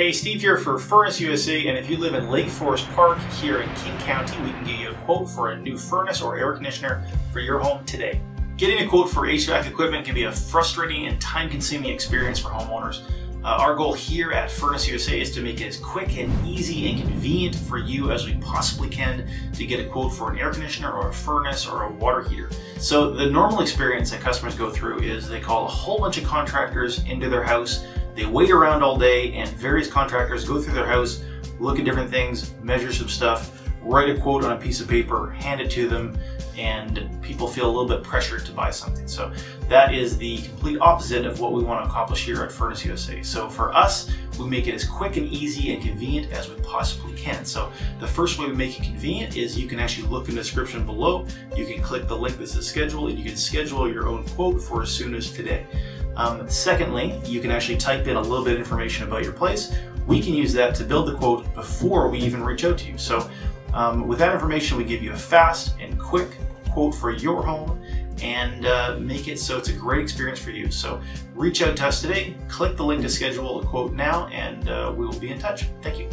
Hey, Steve here for FurnaceUSA, and if you live in Lake Forest Park here in King County, we can get you a quote for a new furnace or air conditioner for your home today. Getting a quote for HVAC equipment can be a frustrating and time-consuming experience for homeowners. Our goal here at FurnaceUSA is to make it as quick and easy and convenient for you as we possibly can to get a quote for an air conditioner or a furnace or a water heater. So the normal experience that customers go through is they call a whole bunch of contractors into their house. They wait around all day, and various contractors go through their house, look at different things, measure some stuff, write a quote on a piece of paper, hand it to them, and people feel a little bit pressured to buy something. So that is the complete opposite of what we want to accomplish here at FurnaceUSA. So for us, we make it as quick and easy and convenient as we possibly can. So the first way we make it convenient is you can actually look in the description below. You can click the link that says schedule, and you can schedule your own quote for as soon as today. Secondly, you can actually type in a little bit of information about your place. We can use that to build the quote before we even reach out to you. So with that information, we give you a fast and quick quote for your home and make it so it's a great experience for you. So reach out to us today, click the link to schedule a quote now, and we will be in touch. Thank you.